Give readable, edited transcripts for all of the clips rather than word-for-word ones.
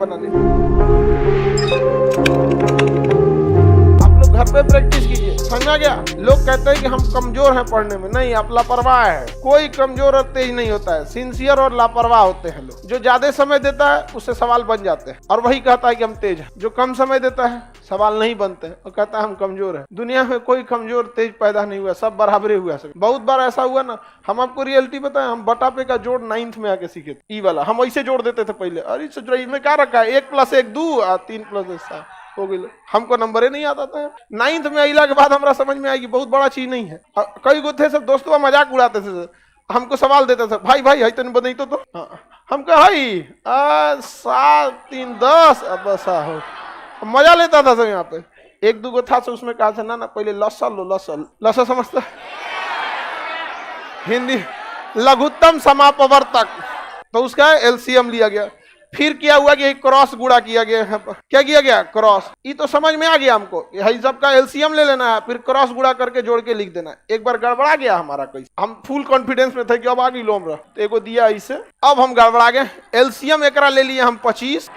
बनाने। आप लोग घर पे प्रैक्टिस कीजिए, समझा गया। लोग कहते हैं कि हम कमजोर हैं पढ़ने में, नहीं, आप लापरवाह है। कोई कमजोर और तेज नहीं होता है, सिंसियर और लापरवाह होते हैं लोग। जो ज्यादा समय देता है उससे सवाल बन जाते हैं, और वही कहता है कि हम तेज हैं। जो कम समय देता है सवाल नहीं बनते हैं और कहता है हम कमजोर हैं। दुनिया में कोई कमजोर तेज पैदा नहीं हुआ, सब बराबरे हुआ। बहुत बार ऐसा हुआ ना, हम आपको रियलिटी बताएं, हम बटापे का जोड़ 9th में आके सीखे थे। ई वाला हम ऐसे जोड़ देते थे पहले, अरे इसमें क्या रखा है, 1 + 1 2 और 3 + 1 7 हो गई। हमको नंबर ही नहीं आता था। 9th में अला के बाद हमरा समझ में आएगी बहुत बड़ा चीज नहीं है। कई गो थे सब दोस्तों मजाक उड़ाते थे, हमको सवाल देते थे, भाई भाई है तेन बदई तो हम कहा 7 3 10 बस हो। मजा लेता था सब। यहाँ पे 1 2 था से उसमें कहा था ना पहले लसा लो, लसा समझता हिंदी लघुत्तम समापवर्तक, तो उसका एलसीएम लिया गया। फिर क्या हुआ कि क्रॉस गुणा किया गया। क्या किया गया? क्रॉस। ये तो समझ में आ गया हमको, यही सबका एलसीएम ले लेना है, फिर क्रॉस गुणा करके जोड़ के लिख देना। एक बार गड़बड़ा गया हमारा, कैसे हम फुल कॉन्फिडेंस में थे कि अब आ गई लोमरा, तो एगो दिया इसे, अब हम गड़बड़ा गए। एलसीएम एकरा ले लिए हम 25,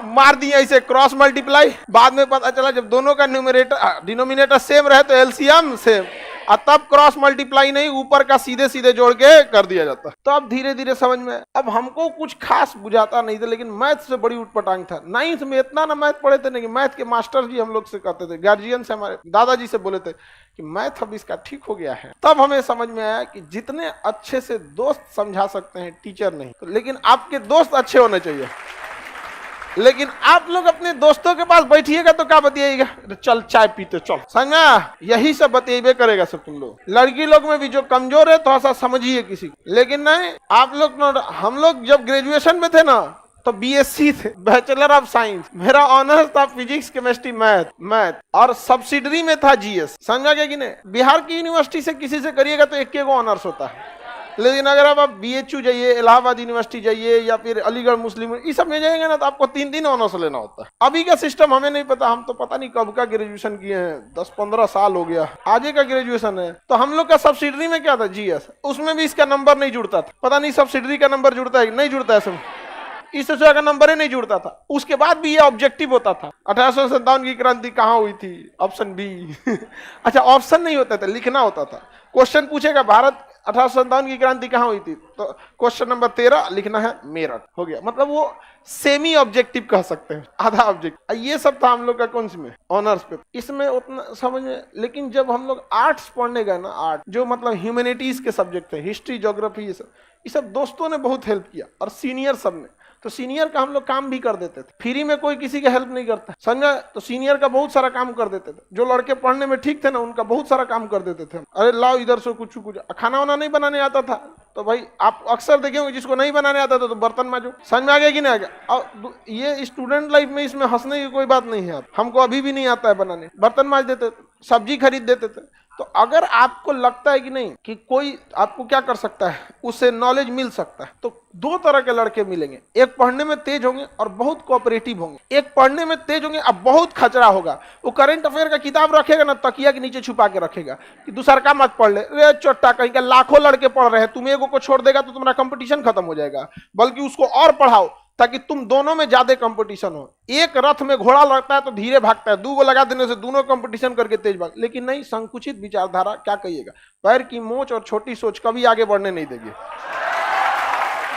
मार दिए इसे क्रॉस मल्टीप्लाई। बाद में पता चला जब दोनों का न्यूमरेटर डिनोमिनेटर सेम रहे तो एलसीएम सेम, और तब क्रॉस मल्टीप्लाई नहीं, ऊपर का सीधे सीधे जोड़ के कर दिया जाता। तो अब धीरे धीरे समझ में। अब हमको कुछ खास बुझाता नहीं था, लेकिन मैथ से बड़ी उठपटांग था। 9th में इतना ना मैथ पढ़े थे नहीं, मैथ के मास्टर जी हम लोग से कहते थे, गार्जियन से, हमारे दादाजी से बोले थे कि मैथ अब इसका ठीक हो गया है। तब हमें समझ में आया कि जितने अच्छे से दोस्त समझा सकते हैं टीचर नहीं, लेकिन आपके दोस्त अच्छे होने चाहिए। लेकिन आप लोग अपने दोस्तों के पास बैठिएगा तो क्या बतियाएगा, चल चाय पीते चल, समझा, यही सब बतियाबे करेगा सब तुम लोग। लड़की लोग में भी जो कमजोर है थोड़ा सा समझिए किसी को, लेकिन नहीं आप लोग। हम लोग जब ग्रेजुएशन में थे ना तो बीएससी थे, बैचलर ऑफ साइंस। मेरा ऑनर्स था फिजिक्स केमिस्ट्री मैथ और सब्सिडरी में था जीएस, समझा गया कि नहीं। बिहार की यूनिवर्सिटी से किसी से करिएगा तो 1 ऑनर्स होता है, लेकिन अगर आप बीएचयू जाइए, इलाहाबाद यूनिवर्सिटी जाइए, या फिर अलीगढ़ मुस्लिम, इस सब में जाएंगे ना तो आपको 3 ऑनर्स लेना होता है। अभी का सिस्टम हमें नहीं पता, हम तो पता नहीं कब का ग्रेजुएशन किए हैं, 10-15 साल हो गया, आगे का ग्रेजुएशन है। तो हम लोग का सब्सिडरी में क्या था, जीएस, उसमें भी इसका नंबर नहीं जुड़ता था। पता नहीं सब्सिडरी का नंबर जुड़ता है नहीं जुड़ता है, सब इस का नंबर ही नहीं जुड़ता था। उसके बाद भी ये ऑब्जेक्टिव होता था, 1857 की क्रांति कहाँ हुई थी, ऑप्शन बी अच्छा ऑप्शन नहीं होता था, लिखना होता था। क्वेश्चन पूछेगा भारत 1857 की क्रांति कहाँ हुई थी, तो क्वेश्चन नंबर 13 लिखना है मेरठ, हो गया। मतलब वो सेमी ऑब्जेक्टिव कह सकते हैं, आधा ऑब्जेक्ट। ये सब था हम लोग का कौन सी में, ऑनर्स पे, इसमें उतना समझ में। लेकिन जब हम लोग आर्ट्स पढ़ने गए ना, आर्ट जो मतलब ह्यूमैनिटीज के सब्जेक्ट थे, हिस्ट्री, ज्योग्राफी, ये सब दोस्तों ने बहुत हेल्प किया, और सीनियर सब ने। तो सीनियर का हम लोग काम भी कर देते थे, फ्री में कोई किसी का हेल्प नहीं करता, समझा। तो सीनियर का बहुत सारा काम कर देते थे। जो लड़के पढ़ने में ठीक थे ना, उनका बहुत सारा काम कर देते थे। अरे लाओ इधर से कुछ खाना वाना नहीं बनाने आता था तो भाई आप अक्सर देखेंगे जिसको नहीं बनाने आता था तो बर्तन मांजो, समझ में आ गया कि नहीं आ गया। और ये स्टूडेंट लाइफ में इसमें हंसने की कोई बात नहीं है। हमको अभी भी नहीं आता है बनाने, बर्तन मांज देते थे, सब्जी खरीद देते थे। तो अगर आपको लगता है कि नहीं कि कोई आपको क्या कर सकता है, उससे नॉलेज मिल सकता है, तो 2 तरह के लड़के मिलेंगे। एक पढ़ने में तेज होंगे और बहुत कोऑपरेटिव होंगे। एक पढ़ने में तेज होंगे अब बहुत खचरा होगा, वो करंट अफेयर का किताब रखेगा ना, तकिया के नीचे छुपा के रखेगा कि दूसरा का मत पढ़ ले, रे चोट्टा, कहीं का लाखों लड़के पढ़ रहे हैं, तुम एगो को छोड़ देगा तो तुम्हारा कंपटीशन खत्म हो जाएगा। बल्कि उसको और पढ़ाओ ताकि तुम दोनों में ज्यादा कंपटीशन हो। एक रथ में घोड़ा लगता है तो धीरे भागता है, 2 लगा देने से दोनों कंपटीशन करके तेज भाग। लेकिन नहीं, संकुचित विचारधारा क्या कहिएगा, पैर की मोच और छोटी सोच कभी आगे बढ़ने नहीं देगी।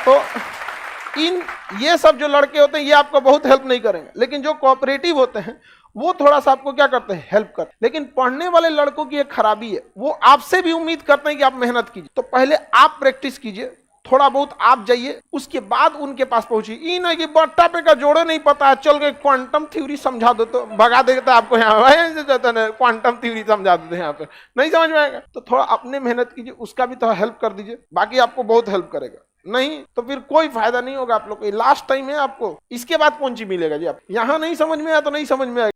तो ये सब जो लड़के होते हैं ये आपको बहुत हेल्प नहीं करेंगे, लेकिन जो कोऑपरेटिव होते हैं वो थोड़ा सा आपको क्या करते हैं, हेल्प करते हैं। लेकिन पढ़ने वाले लड़कों की एक खराबी है, वो आपसे भी उम्मीद करते हैं कि आप मेहनत कीजिए। तो पहले आप प्रैक्टिस कीजिए, थोड़ा बहुत आप जाइए, उसके बाद उनके पास पहुंचिए। ये नहीं कि बट्टा पे का जोड़े नहीं पता है, चल गए क्वांटम थ्योरी समझा दो तो भगा देता है आपको। यहाँ क्वांटम थ्योरी समझा देते हैं, यहाँ पे नहीं समझ में आएगा। तो थोड़ा अपने मेहनत कीजिए, उसका भी थोड़ा हेल्प कर दीजिए, बाकी आपको बहुत हेल्प करेगा। नहीं तो फिर कोई फायदा नहीं होगा आप लोग को। लास्ट टाइम है आपको, इसके बाद कौन सी मिलेगा जी। आप यहाँ नहीं समझ में आया तो नहीं समझ में आएगा।